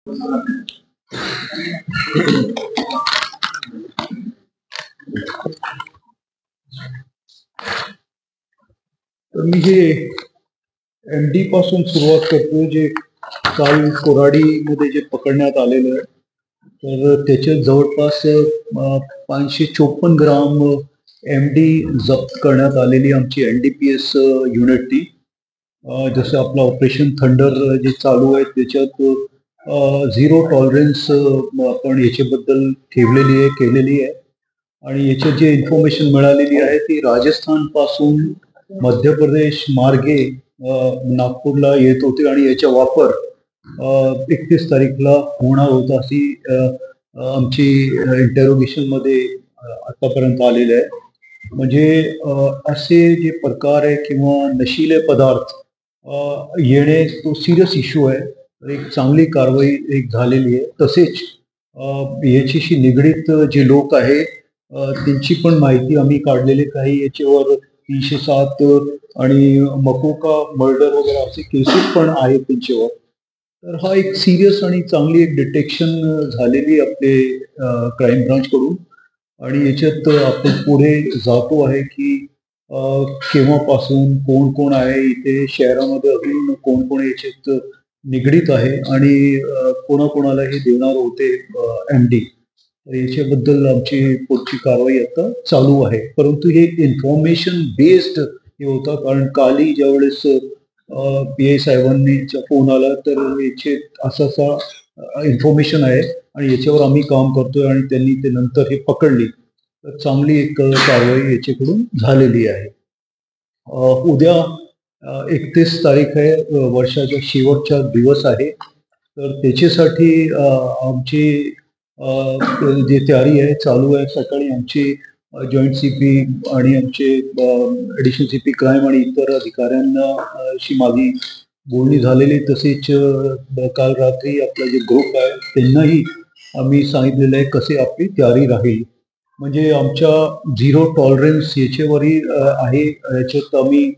तर मी हे एमडी पासून सुरुवात करतो, जे काल कोराडीमध्ये जे पकडण्यात आलेलं आहे. तर त्याच्यात जवळपास 554 ग्राम एमडी जप्त करण्यात आलेली आमची एनडीपीएस युनिटनी. जसं आपलं ऑपरेशन थंडर जे चालू आहे त्याच्यात झिरो टॉलरन्स आपण याच्याबद्दल ठेवलेली आहे, केलेली आहे. आणि याच्यात जे इन्फॉर्मेशन मिळालेली आहे ती राजस्थान पासून मध्य प्रदेश मार्गे नागपूरला येत होते आणि याचा वापर 31 तारीखला होणार होता, अशी आमची इंटरोगेशन मध्ये आतापर्यंत आलेले आहे. म्हणजे असे जे प्रकार आहे किंवा नशिले पदार्थ येणे तो सिरियस इश्यू आहे. तर एक चांगली कारवाई एक झालेली आहे. तसेच याच्याशी निगडीत जे लोक आहे त्यांची पण माहिती आम्ही काढलेली. काही याच्यावर 307 आणि मकोका मर्डर वगैरे असे केसेस पण आहेत त्यांच्यावर. तर हा एक सिरियस आणि चांगली एक डिटेक्शन झालेली आपले क्राईम ब्रांच कडून. आणि याच्यात आपण पुढे जातो आहे की केव्हापासून कोण कोण आहे इथे शहरामध्ये, अजून कोण कोण याच्यात निगडीत आहे आणि कोणाकोणाला हे देणार होते एमडी. याच्याबद्दल आमची पुढची कारवाई आता चालू आहे. परंतु हे इन्फॉर्मेशन बेस्ड हे होतं, कारण कालही ज्यावेळेस पी आय साहेबांनी फोन आला तर याचे असा असा इन्फॉर्मेशन आहे आणि याच्यावर आम्ही काम करतोय आणि त्यांनी ते नंतर हे पकडली. तर चांगली एक कारवाई याच्याकडून झालेली आहे. उद्या 31 तारीख आहे, वर्षाचा शेवटचा दिवस आहे. तर त्याच्यासाठी आमची जी तयारी आहे चालू आहे. सकाळी आमची जॉईंट सीपी आणि आमचे ॲडिशनल सीपी क्राईम आणि इतर अधिकाऱ्यांना शी माझी बोलणी झालेली. तसेच काल रात्री आपला जे ग्रुप आहे त्यांनाही आम्ही सांगितलेलं आहे कसे आपली तयारी राहील. म्हणजे आमच्या झिरो टॉलरन्स याच्यावरही आहे. याच्यात आम्ही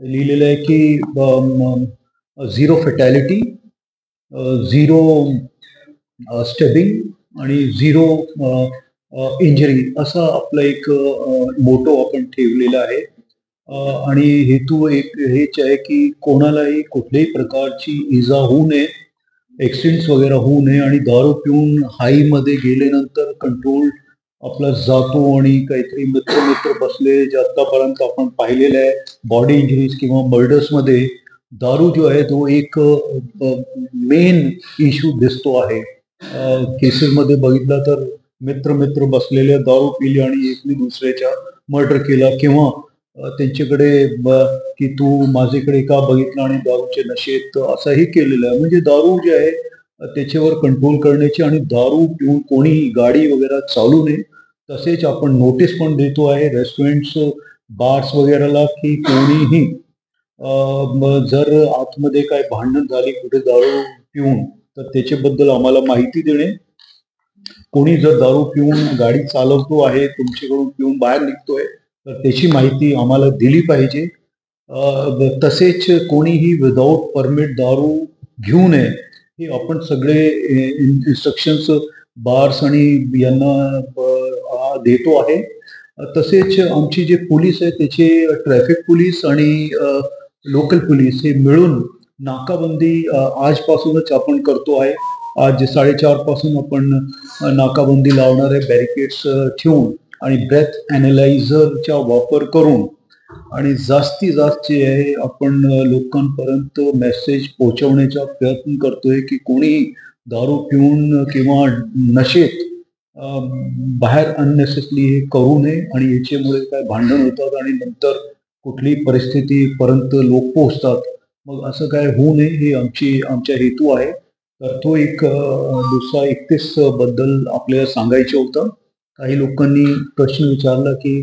लिहिलेलं आहे की झिरो फॅटॅलिटी, झिरो स्टेबिंग आणि झिरो इंजरी असा आपला एक मोटो आपण ठेवलेला आहे. आणि हेतू एक हेच आहे की कोणालाही कुठल्याही प्रकारची इजा होऊ नये, ऍक्सिडेंट्स वगैरे होऊ नये आणि दारू पिऊन हाईमध्ये गेल्यानंतर कंट्रोल आपला जातो आणि काहीतरी मित्र मित्र बसले जे आतापर्यंत आपण पाहिलेलं आहे बॉडी इंजुरीज किंवा मर्डर्समध्ये दारू जो आहे तो एक मेन इश्यू दिसतो आहे. केसेसमध्ये बघितला तर मित्र मित्र बसलेले दारू पिली आणि एकने दुसऱ्याच्या मर्डर केला किंवा त्यांच्याकडे की तू माझ्याकडे का बघितलं आणि दारूचे नशेत असंही केलेलं आहे. म्हणजे दारू जे आहे त्याच्यावर कंट्रोल करण्याची आणि दारू पिऊन कोणीही गाडी वगैरे चालू नये. तसेच आपण नोटीस पण देतो आहे रेस्टॉरंट्स, बार्स वगैरेला की कोणीही जर आतमध्ये काय भांडण झाली कुठे दारू पिऊन तर त्याच्याबद्दल आम्हाला माहिती देणे. कोणी जर दारू पिऊन गाडी चालवतो आहे, तुमच्याकडून पिऊन बाहेर निघतोय तर त्याची माहिती आम्हाला दिली पाहिजे. तसेच कोणीही विदाऊट परमिट दारू घेऊ नये हे आपण सगळे इन्स्ट्रक्शन्स बार्स आणि यांना देतो आहे. तसेच आमची जे पोलीस आहे त्याचे ट्रॅफिक पोलीस आणि लोकल पोलीस हे मिळून नाकाबंदी आजपासूनच आपण करतो आहे. आज 4:30 पासून आपण नाकाबंदी लावणार आहे, बॅरिकेड्स ठेवून आणि ब्रेथ ॲनालायझरचा वापर करून. आणि जास्तीत जास्त जे आहे आपण लोकांपर्यंत मेसेज पोहोचवण्याचा प्रयत्न करतोय की कोणी दारू पिऊन किंवा नशेत बाहेर अननेसेसरी हे करू नये आणि याच्यामुळे काय भांडण होतात आणि नंतर कुठलीही परिस्थितीपर्यंत लोक पोहोचतात. मग असं काय होऊ नये हे आमचा हेतू आहे. तर तो एक दुसरा 31 बद्दल आपल्याला सांगायचं होतं. काही लोकांनी प्रश्न विचारला की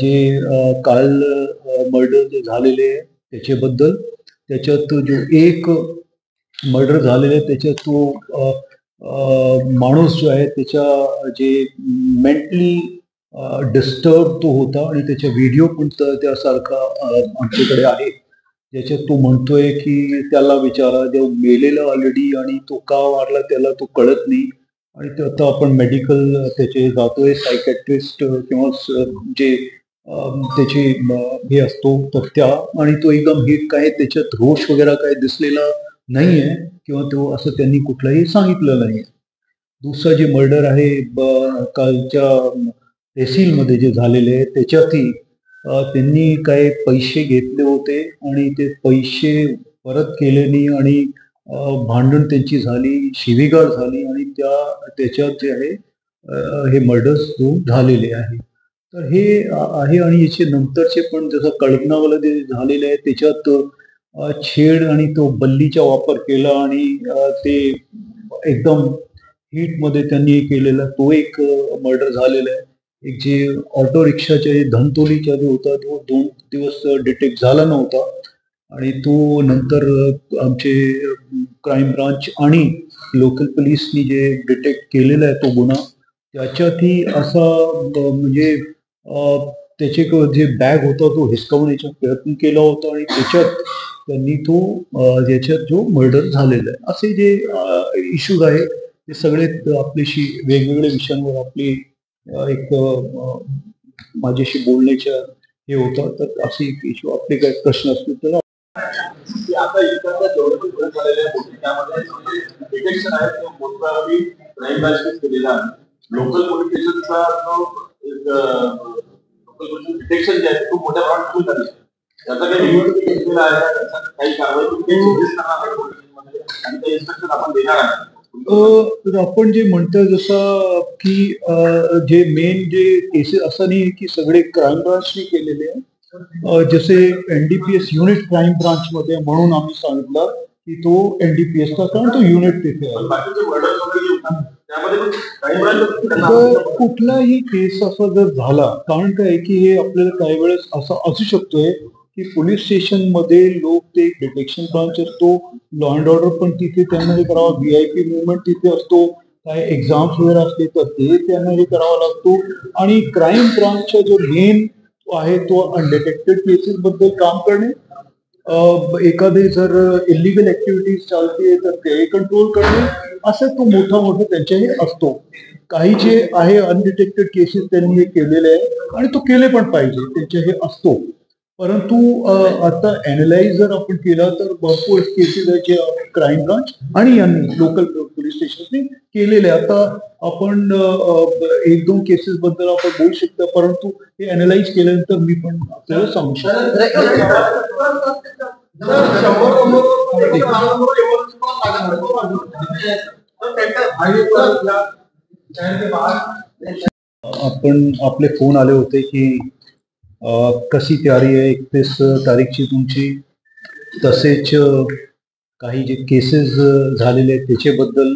जे काल मर्डर जे झालेले आहे त्याच्याबद्दल. त्याच्यात जो एक मर्डर झालेलं आहे त्याच्यात तो माणूस जो आहे त्याच्या जे मेंटली डिस्टर्ब तो होता आणि त्याचा व्हिडिओ पण त्यासारखा आमच्याकडे आहे. त्याच्यात तो म्हणतोय की त्याला विचारा, जो मेलेला ऑलरेडी आणि तो का वारला त्याला तो कळत नाही. आणि ते आता आपण मेडिकल त्याचे जातोय सायकॅट्रिस्ट किंवा जे त्याची हे असतो तर त्या, आणि तो एकदम हे काय त्याच्यात रोष वगैरे काय दिसलेला नाहीये किंवा तो असं त्यांनी कुठलाही सांगितलं नाही. दुसरा जे मर्डर आहे कालच्या तहसीलमध्ये जे झालेले आहे त्याच्यातही त्यांनी काय पैसे घेतले होते आणि ते पैसे परत केले नाही आणि भांडण त्यांची झाली, शिवीगाळ झाली आणि त्याच्यात जे आहे हे मर्डर्स दोन झालेले आहे. तर हे आहे. आणि याचे नंतरचे पण जसं कळपनावाला जे झालेले आहे त्याच्यात छेड आणि तो बल्लीचा वापर केला आणि ते एकदम मध्ये त्यांनी केलेला तो एक मर्डर झालेला आहे. एक जे ऑटो रिक्षाच्या धनतोलीचा जो होता तो 2 दिवस डिटेक्ट झाला नव्हता आणि तो नंतर आमचे क्राईम ब्रांच आणि लोकल पोलिसनी जे डिटेक्ट केलेला आहे तो गुन्हा, त्याच्यातही असा म्हणजे त्याचे जे बॅग होता तो हिसकावण्याचा प्रयत्न केला होता आणि त्याच्यात त्यांनी तो याच्यात जो मर्डर झालेला आहे. असे जे इश्यूज आहे ते सगळे आपल्याशी वेगवेगळ्या विषयांवर आपली एक माझ्याशी बोलण्याच्या हे होतं. तर असे एक इश्यू आपले काही प्रश्न असतील तर आता इकडच्या जेवढे पण घटना झालेले आहेत त्यामध्ये डिटेक्शन आहे तो मोठा क्राईम ब्रांचने केलेला आहे. लोकल पोलीस स्टेशनचा जो लोकल पोलीस डिटेक्शन जे आहे खूप मोठ्या प्रमाणात झाले. त्याचा काही रिव्ह्यू घेतलेला आहे, त्याचा काही कारवाई चेंजेस करणार आहे आणि ते इन्स्ट्रक्शन आपण देणार आहे. तर आपण जे म्हणतो जसं की जे मेन जे केसेस असं नाही की सगळे क्राईम ब्रांचने केलेले आहे. जसे एनडीपीएस युनिट क्राईम ब्रांच मध्ये म्हणून आम्ही सांगितलं की तो एनडीपीएसचा, कारण तो युनिट तिथे आहे. कुठलाही केस असा जर झाला, कारण काय की हे आपल्याला काही वेळेस असं असू शकतोय की पोलीस स्टेशन मध्ये लोक ते डिटेक्शन ब्रांच असतो, लॉ अँड ऑर्डर पण तिथे त्यांना हे करावं, VIP मुवमेंट तिथे असतो, काय एक्झाम्स वगैरे असले तर ते त्यांना हे करावा लागतो. आणि क्राईम ब्रांचचा जो मेन आहे तो अनडिटेक्टेड केसेस बद्दल काम करणे, एखादे जर इलिगल ऍक्टिव्हिटीज चालते तर ते कंट्रोल करणे, असं तो मोठा त्यांच्या हे असतो. काही जे आहे अनडिटेक्टेड केसेस त्यांनी हे केलेले आहे आणि तो केले पण पाहिजे त्यांचे हे असतो. परंतु आता अनालाइज जर आपण केला तर भरपूर केसेस आहे जे क्राईम ब्रांच आणि यांनी लोकल पोलीस स्टेशनने केलेले. आता आपण 1-2 केसेस बद्दल आपण बोलू शकतो, परंतु हे अनालाइज केल्यानंतर मी पण आपल्याला सांगू शकतो. आपण आपले फोन आले होते की कशी तयारी आहे 31 तारीखची तुमची, तसेच काही जे केसेस झालेले आहेत त्याच्याबद्दल.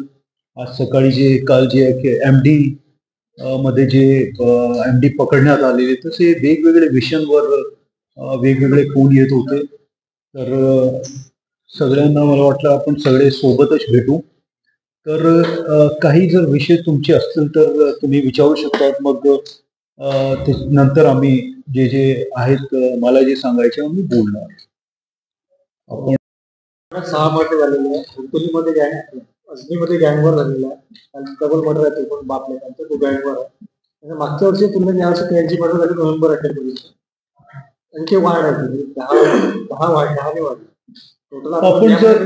आज सकाळी जे काल जे MD मध्ये जे MD पकडण्यात आलेले, तसे वेगवेगळे विषयांवर वेगवेगळे फोन येत होते. तर सगळ्यांना मला वाटलं आपण सगळे सोबतच भेटू. तर काही जर विषय तुमचे असतील तर तुम्ही विचारू शकतात. मग नंतर आम्ही जे जे आहेत मला जे सांगायचे मी बोलणार. आपण 6 मर्डर झालेले आहे. चिंचोलीमध्ये गँग, अजनीमध्ये गँगवर झालेला आहे. डबल मर्डर आहे, तो पण बाप लेकांचा, तो गँगवर आहे. मागच्या वर्षी तुलनेत यावर्षी यांची मर्डर झाली नोव्हेंबर 18 आणखी वाढ आहे, 10 वाढली. टोटल आपण जर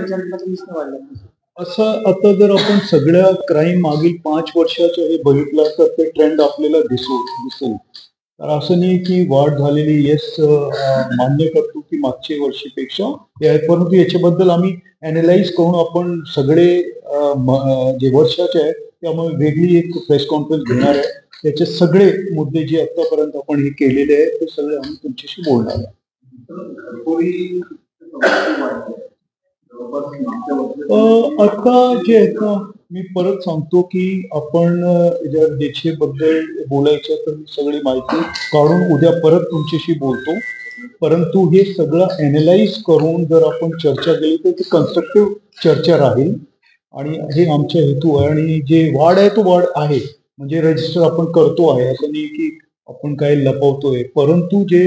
असं आता जर आपण सगळ्या क्राईम मागील 5 वर्षाचं हे बघितलं तर ते ट्रेंड आपल्याला दिसेल. तर असं नाही की वाढ झालेली, येस मान्य करतो की मागच्या वर्षीपेक्षा, परंतु याच्याबद्दल आम्ही अनालाइज करून आपण सगळे जे वर्षाचे आहे त्यामुळे वेगळी एक प्रेस कॉन्फरन्स घेणार आहे. त्याचे सगळे मुद्दे जे आतापर्यंत आपण हे केलेले आहेत ते सगळे आम्ही तुमच्याशी बोलणार आहे. आता जे आहे ना, मी परत सांगतो की आपण जर बद्दल बोलायचं तर सगळी माहिती काढून उद्या परत तुमच्याशी बोलतो. परंतु हे सगळं अनालाइज करून जर आपण चर्चा केली तर ती कन्स्ट्रक्टिव्ह चर्चा राहील आणि हे आमचा हेतू आहे. आणि जे वाढ आहे तो वाढ आहे, म्हणजे रजिस्टर आपण करतो आहे, असं नाही की आपण काय लपवतोय. परंतु जे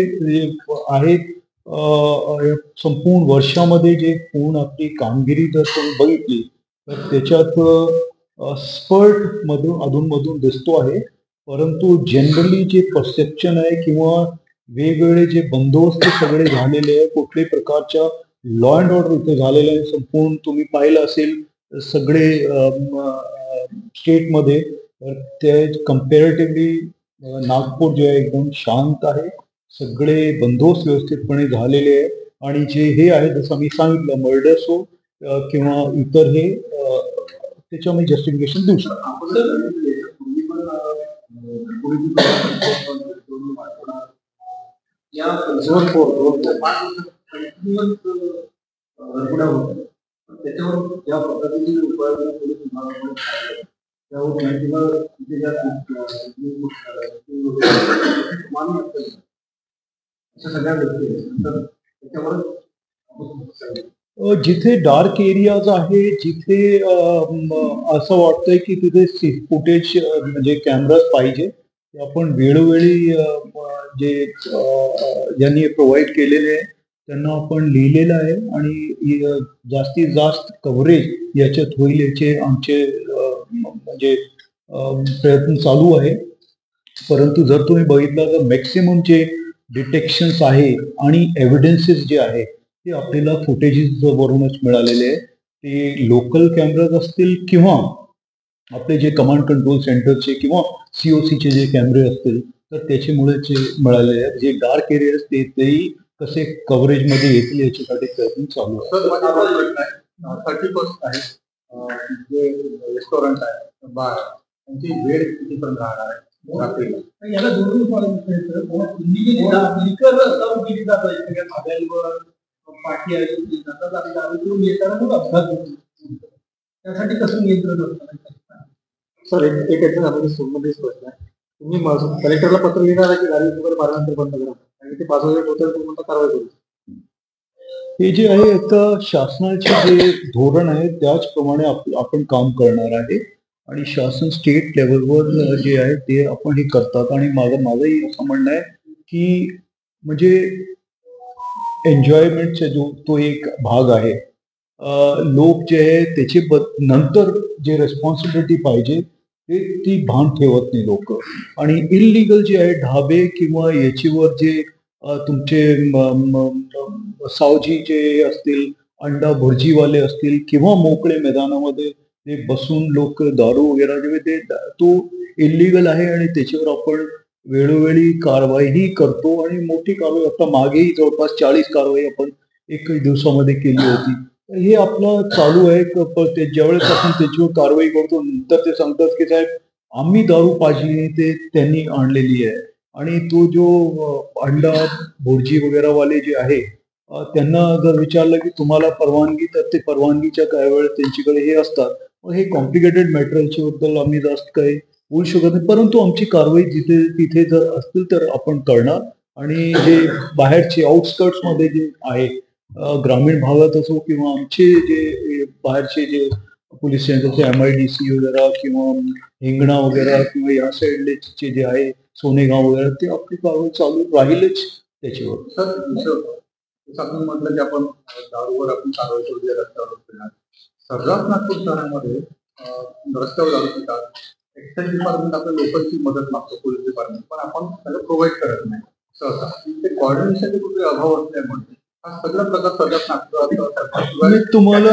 आहेत या संपूर्ण वर्षामध्ये जे पूर्ण आपली कामगिरी जर तुम्ही बघितली तर त्याच्यात स्पर्ट मधून अधूनमधून दिसतो आहे. परंतु जनरली जे परसेप्शन आहे किंवा वेगवेगळे जे बंदोबस्त सगळे झालेले आहे, कुठल्याही प्रकारच्या लॉ अँड ऑर्डर इथे झालेलं आहे. संपूर्ण तुम्ही पाहिलं असेल सगळे स्टेटमध्ये तर ते कम्पॅरेटिव्हली नागपूर जे आहे एकदम शांत आहे. सगळे बंदोबस्त व्यवस्थितपणे झालेले आहे आणि जे हे आहे जसं मी सांगितलं मर्डर्स हो किंवा इतर हे त्याच्या मी जस्टिफिकेशन देऊ शकतो. त्याच्यावर या पद्धतीची उपाययोजना पोलीस विभागाकडून झाली. त्यावर किंवा तिथे ज्या मान्य असेल अशा सगळ्या गोष्टी आहेत. तर त्याच्यावर जिथे डार्क एरियाज आहे जिथे असं वाटतंय की तिथे फुटेज म्हणजे कॅमेराज पाहिजे ते आपण वेळोवेळी जे ज्यांनी प्रोव्हाइड केलेले आहे त्यांना आपण लिहिलेलं आहे आणि जास्तीत जास्त कव्हरेज याच्यात होईल याचे आमचे म्हणजे प्रयत्न चालू आहे. परंतु जर तुम्ही बघितलं तर मॅक्सिमम जे डिटेक्शन्स आहे आणि एव्हिडन्सेस जे आहे ते आपल्याला फुटेजेस वरूनच मिळालेले आहे. ते लोकल कॅमेराज असतील किंवा आपले जे कमांड कंट्रोल सेंटरचे किंवा सीओसीचे जे कॅमेरे असतील तर त्याच्यामुळे जे मिळालेले आहेत. जे डार्क एरियाज तेही कसे कव्हरेजमध्ये येतील याच्यासाठी प्रयत्न चालू आहे. 30% आहे जे रेस्टॉरंट आहे बार त्यांची वेळ कितीपर्यंत राहणार आहे रात्रीला. याला जोडून लिकर दारू केली जातात सगळ्या धाब्यांवर पाठी केली जातात आणि दारू पिऊन येताना मग अपघात होतो. त्यासाठी कसं नियंत्रण असतं? सर एक याच्यामध्ये संबंधित प्रश्न आहे. तुम्ही कलेक्टरला पत्र लिहिणार आहे की गाडी वगैरे बारानंतर बंद करा आणि ते 5,000 होतं तुम्ही कारवाई करू. हे जे आहे आता शासनाचे जे धोरण आहे त्याचप्रमाणे आपण काम करणार आहे आणि शासन स्टेट लेवलवर जे आहे ते आपण हे करतात आणि माझंही असं म्हणणं आहे की म्हणजे एन्जॉयमेंटचा जो तो एक भाग आहे. लोक जे आहे त्याचे नंतर जे रेस्पॉन्सिबिलिटी पाहिजे ते ती भान ठेवत नाही लोक आणि इलिगल जे आहे ढाबे किंवा याच्यावर जे तुमचे सावजी जे असतील अंडा भुर्जीवाले असतील किंवा मोकळे मैदानामध्ये ते बसून लोक दारू वगैरे जे ते तो इलिगल आहे आणि त्याच्यावर आपण वेळोवेळी कारवाईही करतो आणि मोठी कारवाई आता मागेही जवळपास 40 कारवाई आपण एकही दिवसामध्ये केली होती. हे आपलं चालू आहे ते ज्यावेळेस आपण त्याच्यावर कारवाई करतो नंतर ते सांगतात की साहेब आम्ही दारू पाजली ते त्यांनी आणलेली आहे आणि तो जो अंडा भुर्जी वगैरे वाले जे आहे त्यांना जर विचारलं की तुम्हाला परवानगी तर ते परवानगीच्या काही वेळ त्यांच्याकडे हे असतात. मग हे कॉम्प्लिकेटेड मॅटर बद्दल आम्ही जास्त काही बोलू शकत नाही. परंतु आमची कारवाई जिथे तिथे जर असतील तर आपण करणार आणि जे बाहेरचे आउटस्कर्ट्स मध्ये जे आहे ग्रामीण भागात असो किंवा आमचे जे बाहेरचे जे पोलीस स्टेशनचे MIDC वगैरे किंवा हिंगणा वगैरे किंवा या साईडचे जे आहे सोनेगाव वगैरे ते आपली कारवाई चालू राहीलच त्याच्यावर. सर आपण म्हटलं की आपण दारूवर आपण कारवाई करू रस्त्यावर फिरणार. सर्रास नागपूर शहरामध्ये रस्त्यावर दारू पितात. एक्साईज डिपार्टमेंट आपल्या लोकांची मदत मागतो पोलीस डिपार्टमेंट पण आपण त्याला प्रोव्हाइड करत नाही. सहसा ते कॉर्डिनेशनचे कुठे अभाव असल्यामुळे हा सगळा प्रकार सर्रास नागपूर. तुम्हाला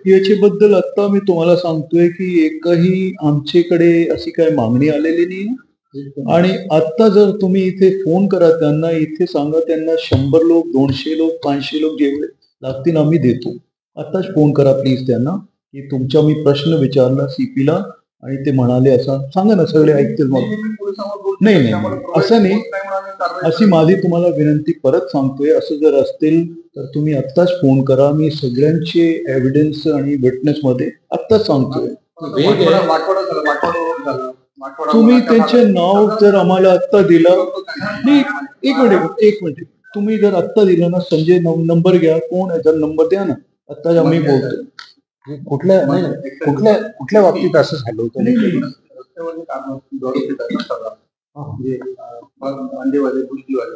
याच्याबद्दल आता मी तुम्हाला सांगतोय की एकही आमच्याकडे अशी काही मागणी आलेली नाही आणि आता जर तुम्ही इथे फोन करा त्यांना इथे सांगा त्यांना 100 लोक 200 लोक 500 लोक जेवढे लागतील आम्ही देतो. आताच फोन करा प्लीज त्यांना की तुमचा मी प्रश्न विचारला CP ला आणि ते म्हणाले असं सांगा ना सगळे ऐकतील मग. नाही नाही असं नाही. अशी माझी तुम्हाला विनंती परत सांगतोय असं जर असतील तर तुम्ही आत्ताच फोन करा. मी सगळ्यांचे एव्हिडन्स आणि विटनेस मध्ये आत्ताच सांगतोय. तुम्ही त्यांचे नाव जर आम्हाला आत्ता दिलं एक मिनिट तुम्ही जर आत्ता दिलं ना संजय नंबर घ्या कोण आहे जर नंबर द्या ना आत्ता आम्ही बोलतोय. कुठल्या बाबतीत असं झालं होतं? अंडेवाले गोष्टीवाले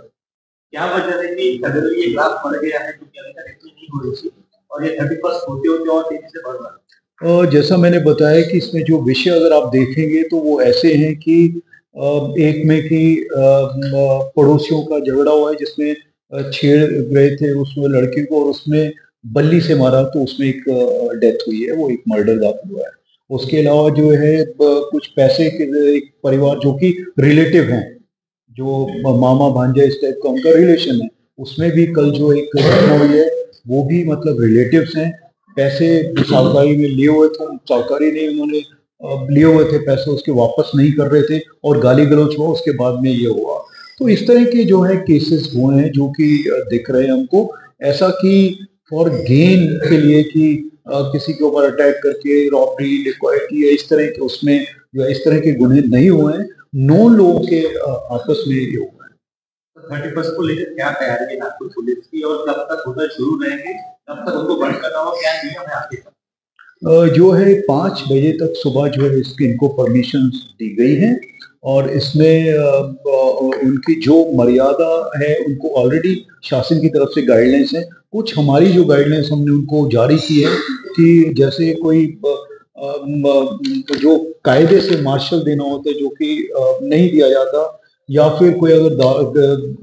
क्या वजह है कि सडनली ये ग्राफ बढ़ गया है, क्योंकि अभी तक इतनी नहीं हो रही थी और ये 31 होते होते और तेजी से बढ़ रहा है? जैसा मैंने बताया कि इसमें जो विषय अगर आप देखेंगे तो वो ऐसे हैं कि एक में कि पड़ोसियों का झगड़ा हुआ है जिसमें छेड़ गए थे उसमें लड़के को और उसमें बल्ली से मारा तो उसमें एक डेथ हुई है, वो एक मर्डर दाखिल हुआ है। उसके अलावा जो है कुछ पैसे के एक परिवार जो कि रिलेटिव हैं, जो मामा भांजा इस टाइप का उनका रिलेशन है, उसमें भी कल जो एक घटना हुई है वो भी मतलब रिलेटिव्स हैं। पैसे साहूकारी में लिए हुए थे, साहूकारी नहीं उन्होंने लिए हुए थे पैसे, उसके वापस नहीं कर रहे थे और गाली गलौज हुआ, उसके बाद में ये हुआ। तो इस तरह के जो है केसेस हुए हैं जो कि दिख रहे हैं हमको, ऐसा कि फॉर गेन के लिए कि किसी के ऊपर अटैक करके रॉबरी डिकॉयटी या इस तरह के उसमें जो है इस तरह के गुने नहीं हुए हैं। 9 लोगों के आपस में ये हुआ है। तो 31 को लेकर क्या तैयारी है नागपुर पुलिस की और कब तक होटल शुरू रहेंगे, कब तक उनको बंद करना होगा, क्या नियम है आपके पास? जो है 5 बजे तक सुबह जो है इसकी इनको परमिशन दी गई है और इसमें उनकी जो मर्यादा है उनको ऑलरेडी शासन की तरफ से गाइडलाइंस है। कुछ हमारी जो गाइडलाइंस हमने उनको जारी की है कि जैसे कोई जो कायदे से मार्शल देना होता है जो कि नहीं दिया जाता, या फिर कोई अगर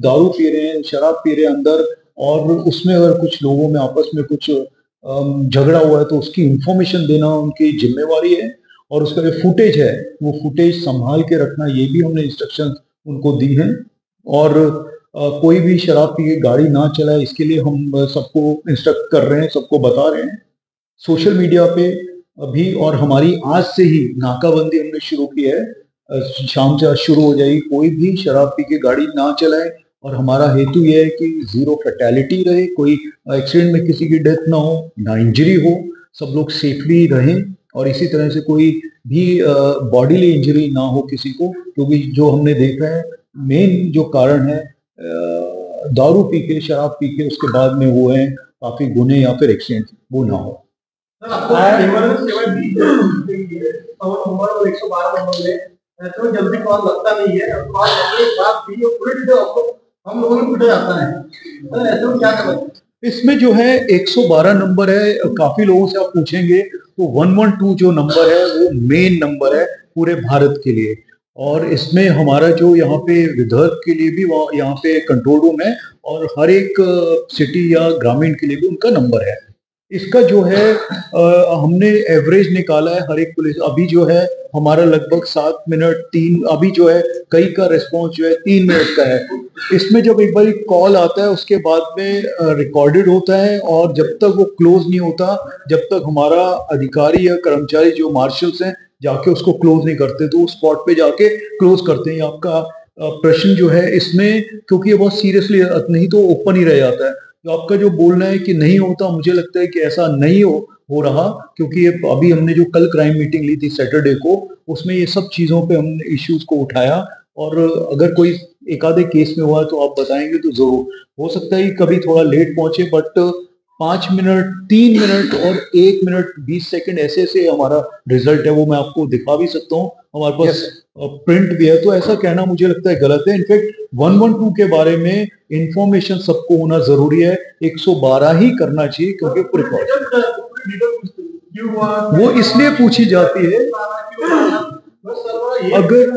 दारू पी रहे हैं, शराब पी रहे हैं अंदर और उसमें अगर कुछ लोगों में आपस में कुछ झगड़ा हुआ है तो उसकी इंफॉर्मेशन देना उनकी जिम्मेवारी है और उसका जो फुटेज है वो फुटेज संभाल के रखना, ये भी हमने इंस्ट्रक्शन उनको दी हैं। और कोई भी शराब पी के गाड़ी ना चलाए इसके लिए हम सबको इंस्ट्रक्ट कर रहे हैं, सबको बता रहे हैं सोशल मीडिया पे अभी। और हमारी आज से ही नाकाबंदी हमने शुरू की है, शाम से आज शुरू हो जाएगी। कोई भी शराब पी के गाड़ी ना चलाए और हमारा हेतु ये है कि जीरो फैटेलिटी रहे, कोई एक्सीडेंट में किसी की डेथ ना हो, ना इंजरी हो, सब लोग सेफली रहें और इसी तरह से कोई भी बॉडीली इंजरी ना हो किसी को, क्योंकि जो हमने देखा है मेन जो कारण है दारू पी के शराब पी के उसके बाद में वो है काफी गुने या फिर एक्सीडेंट वो ना हो। सर, आपको इमरजेंसी सेवा दी है, और नंबर और 112 नंबर में तो जल्दी कॉल लगता नहीं है, और कॉल लगने के बाद भी वो पूरी डिटेल आपको हम लोगों को पूछा जाता है। सर, ऐसे में क्या करें? इसमें जो है 112 नंबर है, काफी लोगों से आप पूछेंगे तो 112 जो नंबर है वो मेन नंबर है पूरे भारत के लिए। और इसमें हमारा जो यहाँ पे विदर्भ के लिए भी यहाँ पे कंट्रोल रूम है और हर एक सिटी या ग्रामीण के लिए भी उनका नंबर है। इसका जो है हमने एवरेज निकाला है हर एक पुलिस, अभी जो है हमारा लगभग 7 मिनट 3, अभी जो है कई का रिस्पॉन्स जो है 3 मिनट का है। इसमें जब एक बार कॉल आता है उसके बाद में रिकॉर्डेड होता है और जब तक वो क्लोज नहीं होता, जब तक हमारा अधिकारी या कर्मचारी जो मार्शल्स हैं जाके उसको क्लोज नहीं करते, तो स्पॉट पे जाके क्लोज करते हैं। आपका प्रश्न जो है इसमें, क्योंकि ये बहुत सीरियसली, नहीं तो ओपन ही रह जाता है। तो आपका जो बोलना है कि नहीं होता, मुझे लगता है कि ऐसा नहीं हो रहा, क्योंकि ये अभी हमने जो कल क्राइम मीटिंग ली थी सैटरडे को, उसमें ये सब चीजों पे हमने इश्यूज को उठाया। और अगर कोई एक आधे केस में हुआ तो आप बताएंगे तो जरूर, हो सकता है कि कभी थोड़ा लेट पहुंचे, बट 5 मिनट 3 मिनट और 1 मिनट 20 सेकंड ऐसे ऐसे हमारा रिजल्ट है, वो मैं आपको दिखा भी सकता हूँ, हमारे पास प्रिंट भी है। तो ऐसा कहना मुझे लगता है गलत है। इनफैक्ट 112 के बारे में इंफॉर्मेशन सबको होना जरूरी है, 112 ही करना चाहिए क्योंकि वो इसलिए पूछी जाती है अगर,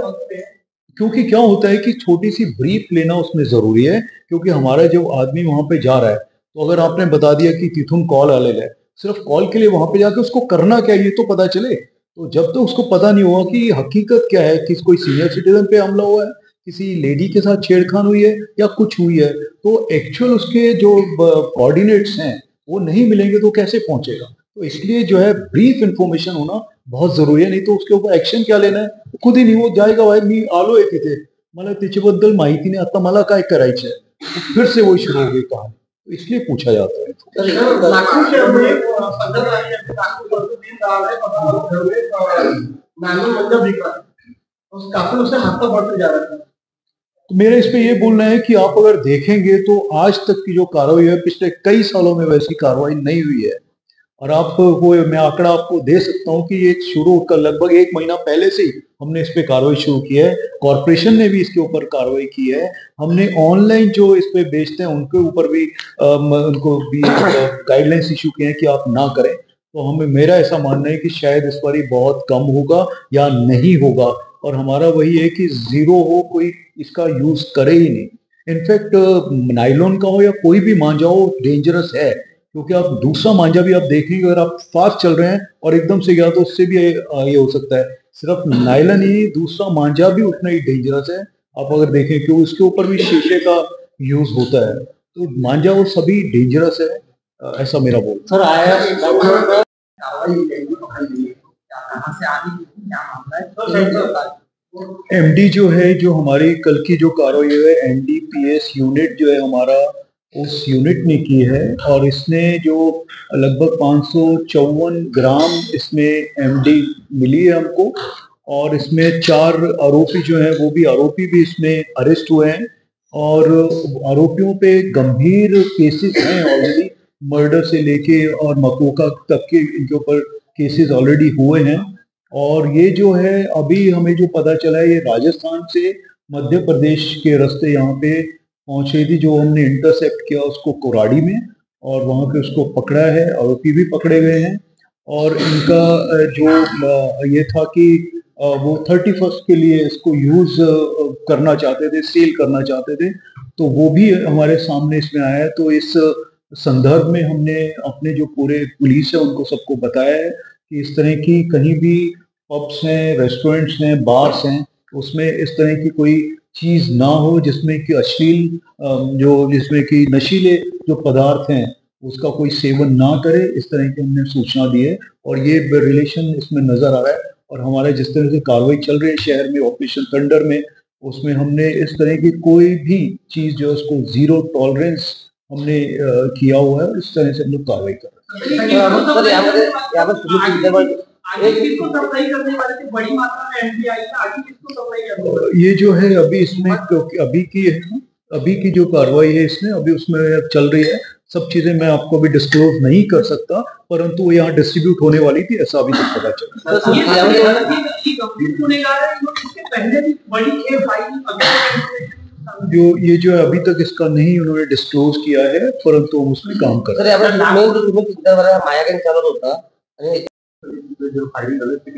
क्योंकि क्या होता है कि छोटी सी ब्रीफ लेना उसमें जरूरी है, क्योंकि हमारा जो आदमी वहां पे जा रहा है, तो अगर आपने बता दिया कि तिथुन कॉल आलेगा है, सिर्फ कॉल के लिए वहां पे जाके उसको करना क्या है ये तो पता चले। तो जब तक तो उसको पता नहीं हुआ कि हकीकत क्या है, किस कोई सीनियर सिटीजन पे हमला हुआ है, किसी लेडी के साथ छेड़खान हुई है या कुछ हुई है, तो एक्चुअल उसके जो कोऑर्डिनेट्स हैं वो नहीं मिलेंगे तो कैसे पहुंचेगा। तो इसलिए जो है ब्रीफ इंफॉर्मेशन होना बहुत जरुरी आहे, नाही तो उसके ऊपर ऍक्शन क्या लेना है खुद ही नहीं, वो जाएगा भाई मी आलोय तिथे, मला त्याच्याबद्दल माहिती नाही, आता मला काय करायचंय, फिर से वही शुरू हो गई कहानी। तो इसलिए पूछा जाता है। नागपुर शहर में संदर्भ आई है, नागपुर में 3 गांव है, 15 घर में मैनुअल मंजर दिख रहा है, उस काफी उससे हादसा बढ़ते जा रहा है। तो मेरा इस पे ये बोलना है कि आप अगर देखेंगे तो आज तक की जो कार्रवाई है, पिछले कई सालों में वैसी कार्रवाई नहीं हुई है। और आपको मैं आंकड़ा आपको दे सकता हूँ कि ये शुरू कर लगभग 1 महीना पहले से ही हमने इस पे कार्रवाई शुरू की है। कॉर्पोरेशन ने भी इसके ऊपर कार्रवाई की है। हमने ऑनलाइन जो इस पे बेचते हैं उनके ऊपर भी उनको भी गाइडलाइंस इश्यू किए हैं कि आप ना करें। तो हमें मेरा ऐसा मानना है कि शायद इस बार बहुत कम होगा या नहीं होगा, और हमारा वही है कि ज़ीरो हो, कोई इसका यूज़ करे ही नहीं। इनफैक्ट नायलॉन का हो या कोई भी मांझा हो, डेंजरस है, क्योंकि आप दूसरा मांझा भी आप देखेंगे अगर आप फास्ट चल रहे हैं और एकदम से गया तो उससे भी ये हो सकता है। सिर्फ नायलॉन ही, दूसरा मांझा भी उतना ही डेंजरस है। आप अगर देखें क्योंकि उसके ऊपर भी शीशे का यूज होता है, तो मांझा वो सभी डेंजरस है। ऐसा मेरा बोल। सर आया कार्रवाई डेंगू पकड़ी गई है, कहाँ से आ रही है, क्या मामला है? एमडी जो है, जो हमारी कल की जो कार्रवाई है, एनडीपीएस यूनिट जो है हमारा, उस यूनिट ने की है, और इसने जो लगभग 554 ग्राम इसमें एमडी मिली है हमको, और इसमें 4 आरोपी जो हैं वो भी आरोपी भी इसमें अरेस्ट हुए हैं, और आरोपियों पे गंभीर केसेस हैं ऑलरेडी, मर्डर से लेके और मकोका तक के इनके ऊपर केसेस ऑलरेडी हुए हैं। और ये जो है अभी हमें जो पता चला है, ये राजस्थान से मध्य प्रदेश के रास्ते यहाँ पे पहुंच रही थी, जो हमने इंटरसेप्ट किया उसको कोराड़ी में, और वहाँ पे उसको पकड़ा है, आरोपी भी पकड़े गए हैं। और इनका जो ये था कि वो 31st के लिए इसको यूज करना चाहते थे, सेल करना चाहते थे, तो वो भी हमारे सामने इसमें आया है। तो इस संदर्भ में हमने अपने जो पूरे पुलिस है उनको सबको बताया है कि इस तरह की कहीं भी पब्स हैं, रेस्टोरेंट्स हैं, बार्स हैं, उसमें इस तरह की कोई चीज ना हो जिसमें कि अश्लील जो जिसमें कि नशीले जो पदार्थ हैं उसका कोई सेवन ना करे, इस तरह की हमने सूचना दी है। और ये रिलेशन इसमें नजर आ रहा है, और हमारे जिस तरह से कार्रवाई चल रही है शहर में ऑपरेशन थंडर में, उसमें हमने इस तरह की कोई भी चीज जो है उसको जीरो टॉलरेंस हमने किया हुआ है, और इस तरह से हम लोग कार्रवाई कर रहे हैं। ये जो है अभी इसमें, क्योंकि अभी की जो कार्रवाई है इसमें अभी उसमें चल रही है, सब चीजें मैं आपको अभी डिस्क्लोज नहीं कर सकता, परंतु वो यहाँ डिस्ट्रीब्यूट होने वाली थी ऐसा अभी तक पता चला। जो ये जो अभी तक इसका नहीं उन्होंने डिस्क्लोज किया है, परंतु हम उसमें काम कर रहे हैं। मायागंज चालत होता आणि जो फायरिंग झालं ते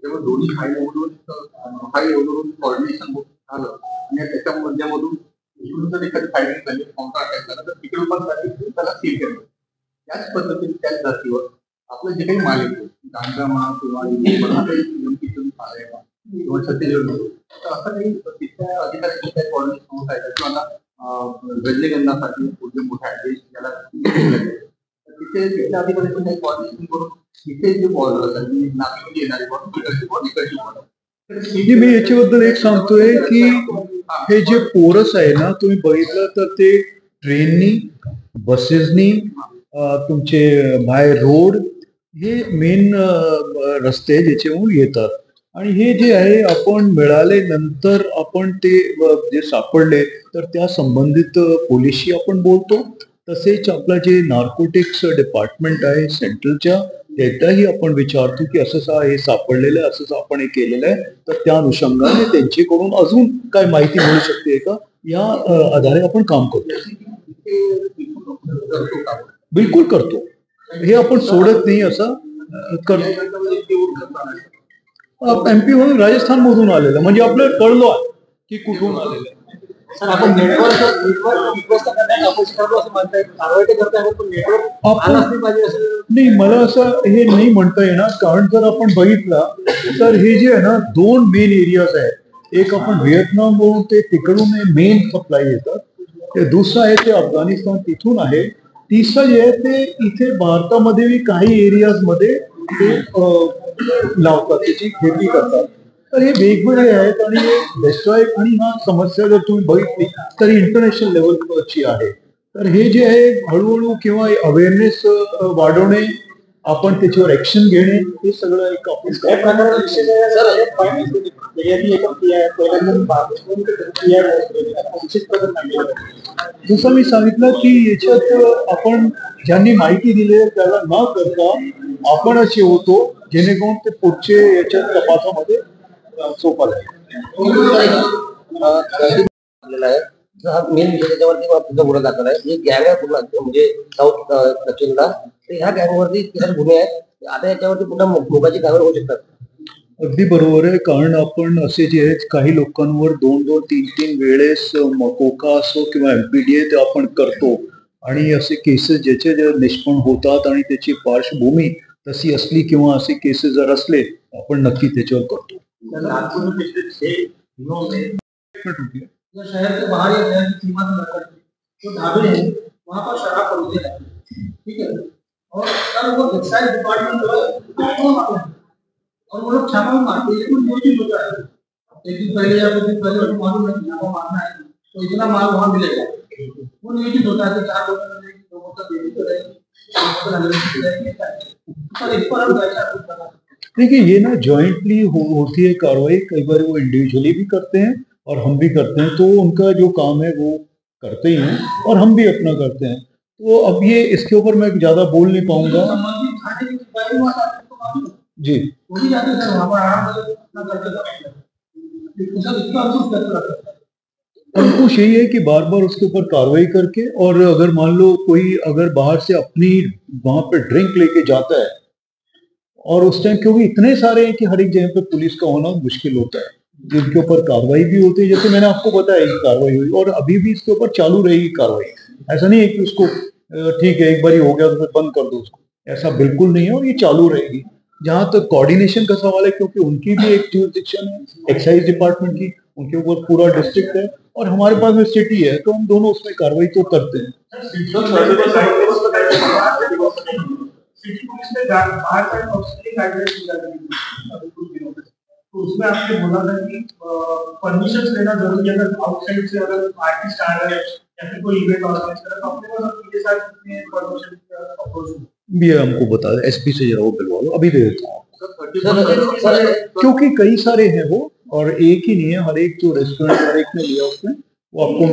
त्यामुळे दोन्ही हायवेवरून कोऑर्डिनेशन होत झालं आणि त्याच्या मध्यमधून इकडून जर एखादी फायरिंग झाली, काउंटर अटॅक झाला, तर तिकडून पण त्याला सील केलं. त्याच पद्धतीने त्याच धर्तीवर आपलं जे काही माल येतो, गांजा म्हणा किंवा किंवा छत्तीसगड, तर असं काही तिथल्या अधिकाऱ्यांची काही कोऑर्डिनेशन होत आहे किंवा रजनीगंधासाठी मोठ्या ऍड्रेस ज्याला तिथे तिथल्या अधिकाऱ्यांची काही कोऑर्डिनेशन करून तिथे जे बॉर्डर नागपूर येणारे बॉर्डर. मी याच्याबद्दल एक सांगतोय की हे जे पोरस आहे ना, तुम्ही बघितलं तर ते ट्रेननी, बसेसनी, तुमचे बाय रोड, हे मेन रस्ते ज्याच्यावरून येतात. आणि हे जे आहे आपण मिळाले नंतर आपण ते जे सापडले तर त्या संबंधित पोलिसशी आपण बोलतो. तसेच आपलं जे नार्कोटिक्स डिपार्टमेंट आहे सेंट्रलच्या, त्याचाही आपण विचारतो की असं हे सापडलेलं आहे, असं आपण हे केलेलं आहे, तर त्या अनुषंगाने त्यांच्याकडून अजून काय माहिती मिळू शकते का, या आधारे आपण काम करतो. बिलकुल करतो, हे आपण सोडत नाही. असं एमपी मधून, राजस्थान मधून आलेलं म्हणजे आपल्याला कळलो की कुठून आलेलं आहे. आपण नाही, मला असं हे नाही म्हणता येणार, कारण जर आपण बघितलं तर हे जे आहे ना 2 मेन एरियाज आहेत. एक आपण व्हिएतनाम वरून ते तिकडून मेन सप्लाय येतात, ते दुसरं आहे ते अफगाणिस्तान तिथून आहे, तिसरं जे आहे ते इथे भारतामध्ये काही एरियाज मध्ये ते लावतात, त्याची खेती करतात. तर हे वेगवेगळे आहेत आणि हे डिस्ट्रॉय, आणि हा समस्या जर तुम्ही बघितली तर इंटरनॅशनल लेवलची आहे. तर हे जे आहे हळूहळू किंवा अवेअरनेस वाढवणे आपण त्याच्यावर ऍक्शन घेणे हे सगळं एक आपण या प्रकारात विशेष आहे, सर, फिर्यादी एक आहे, पहिल्यांदा विशेष प्रकार मांडले. जसं मी सांगितलं की याच्यात आपण ज्यांनी माहिती दिली आहे त्याला न करता आपण असे होतो जेणेकरून ते पुढचे याच्यात तपासामध्ये सोपा लागेल. मेन विषय त्याच्यावरती तुझा गुन्हा दाखल आहे. ही गँग आहे पूर्ण म्हणजे साऊथ दक्षिणला. तर ह्या गँगवरती किती गुन्हे आहेत. आता याच्यावरती पुन्हा मोगाची कारवाई होऊ शकतात. अगदी बरोबर आहे, कारण आपण असे जे आहेत काही लोकांवर 2-2, 3-3 वेळेस मकोका असो किंवा MPDA ते आपण करतो आणि असे केसेस ज्याचे जे निष्पन्न होतात आणि त्याची पार्श्वभूमी तशी असली किंवा असे केसेस जर असले आपण नक्की त्याच्यावर करतो. शहर के बाहर या शहर की सीमा से लगकर जो ढाबे हैं वहाँ पर शराब परोसे जाते हैं, ठीक है, और तब वो एक्साइज डिपार्टमेंट और वो लोग छापा मारते हैं. लेकिन वो चीज होता है एक दिन पहले या 2 दिन पहले उनको मालूम है छापा मारना है तो इतना माल वहाँ मिलेगा. वो नहीं चीज होता है कि 4 लोगों का बेबी तो रहेगी पर इस पर हम कैसा. देखिए ये ना जॉइंटली होती है कार्रवाई, कई बार वो इंडिविजुअली भी करते हैं और हम भी करते हैं, तो उनका जो काम है वो करते ही हैं और हम भी अपना करते हैं. तो अब ये इसके ऊपर मैं ज्यादा बोल नहीं पाऊंगा जी. वो भी जाते हैं वहाँ पर आराम से अपना करते हैं. अंकुश यही है कि बार बार उसके ऊपर कार्रवाई करके, और अगर मान लो कोई अगर बाहर से अपनी वहां पे ड्रिंक लेके जाता है और उस टाइम क्योंकि इतने सारे हैं कि हर एक जगह पे पुलिस का होना मुश्किल होता है, जिनके ऊपर कार्रवाई भी होती है. जैसे मैंने आपको बताया कि कार्रवाई हुई और अभी भी इसके ऊपर चालू रहेगी कार्रवाई. ऐसा नहीं है कि उसको ठीक है एक बार ही हो गया तो फिर बंद कर दो उसको, ऐसा बिल्कुल नहीं है और ये चालू रहेगी. जहां तक कोऑर्डिनेशन का सवाल है, क्योंकि उनकी भी एक जुरिसडिक्शन है एक्साइज डिपार्टमेंट की, उनके ऊपर पूरा डिस्ट्रिक्ट है और हमारे पास में सिटी है, तो हम दोनों उसमें कार्रवाई तो करते हैं. सिटी पुलिस ने बाहर का ऑक्सीजन गाइडलाइंस दिया था, तो उसमें आपने बोला था कि परमिशन लेना जरूरी है. अगर आउटसाइड से अगर आर्टिस्ट आ रहे हैं या फिर कोई इवेंट ऑर्गेनाइज कर रहा है तो अपने पास उनके साथ कितने परमिशन अप्रोच भी हमको बता दे, SP से जरा वो दिलवा लो, अभी दे देता हूँ. क्योंकि कई सारे हैं वो और एक ही नहीं है, हर एक जो रेस्टोरेंट हर एक ने लिया उसमें वो आपको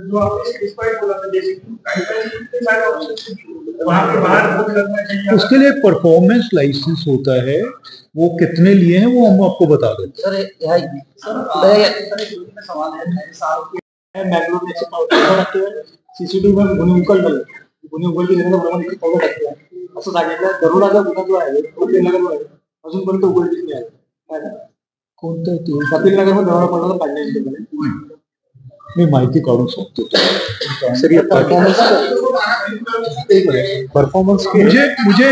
जो आपने स्पेसिफाइड बोला था जैसे कि सारे ऑप्शंस वहां पे बाहर बुक करना चाहिए. उसके लिए परफॉर्मेंस लाइसेंस होता है, वो कितने लिए हैं वो हम आपको बता देते सर सवाल है साल के मैंगलोर में 14% सीसीटीव्ही मध्ये गुन्हे उकलले. गुन्हे उघडकीचं प्रमाण 14% आहे असं सांगितलं. दरोडाचा गुन्हा जो आहे तो नगरमध्ये अजूनपर्यंत उघडकीस नाही आहे. कोणतं ते कपिल नगर मध्ये दरोडा पडला काढण्याची मी माहिती काढून सांगतो. सर ये परफॉर्मेंस मुझे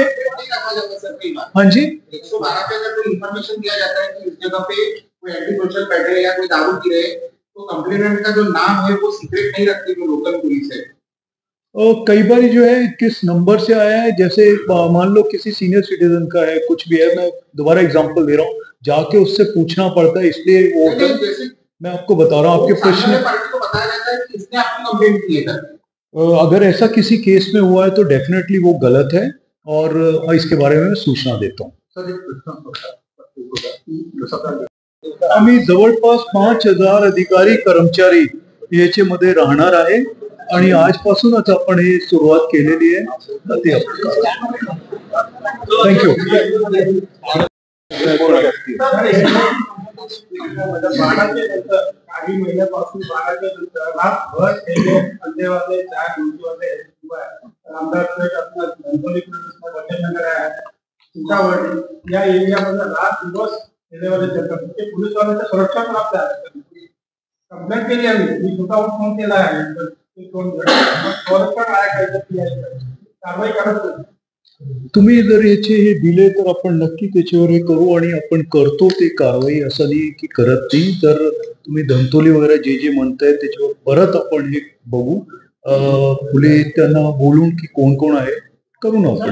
हाँ जी 112 पे अगर कोई इंफॉर्मेशन दिया जाता है कि इस जगह पे कोई एंटी सोशल बैठे हैं या कोई दारू पी रहे हैं तो कंप्लेनेंट का जो नाम है वो सीक्रेट नहीं रखती जो लोकल पुलिस है. और कई बार जो है किस नंबर से आया है, जैसे मान लो किसी सीनियर सिटीजन का है कुछ भी है, मैं दोबारा एग्जांपल दे रहा हूँ, जाके उससे पूछना पड़ता है, इसलिए वो मैं आपको बता रहा हूँ आपके प्रश्न को बताया जाता है कि इसने आपकी कंप्लेंट की है. अगर ऐसा किसी केस में हुआ है तो डेफिनेटली वो गलत है और इसके बारे में मैं सूचना देता हूँ. आम्ही जवळपास 5,000 अधिकारी कर्मचारी याच्यामध्ये राहणार आहे आणि आजपासूनच आपण ही सुरुवात केलेली आहे. थँक्यू. काही महिन्यापासून बाळाच्या नंतर संडेवाले 4 दिवसावाले आमदार वचननगर आहे सीतावडी या एरियामध्ये रात दिवस रेल्वेवाले चलतात. ते पोलीसवाल्यांचं संरक्षण प्राप्त आहे. कंप्लेंट केली आम्ही, मी स्वतः फोन केला आहे. संरक्षण आहे कारवाई करत नाही. तुम्ही जर याचे हे दिले तर आपण नक्की त्याच्यावर हे करू आणि आपण करतो ते कारवाई. असं नाही की करत नाही. तर तुम्ही धंतोली वगैरे जे जे म्हणताय त्याच्यावर परत आपण हे बघू, पोलीस त्यांना बोलून की कोण कोण आहे करू ना आपण.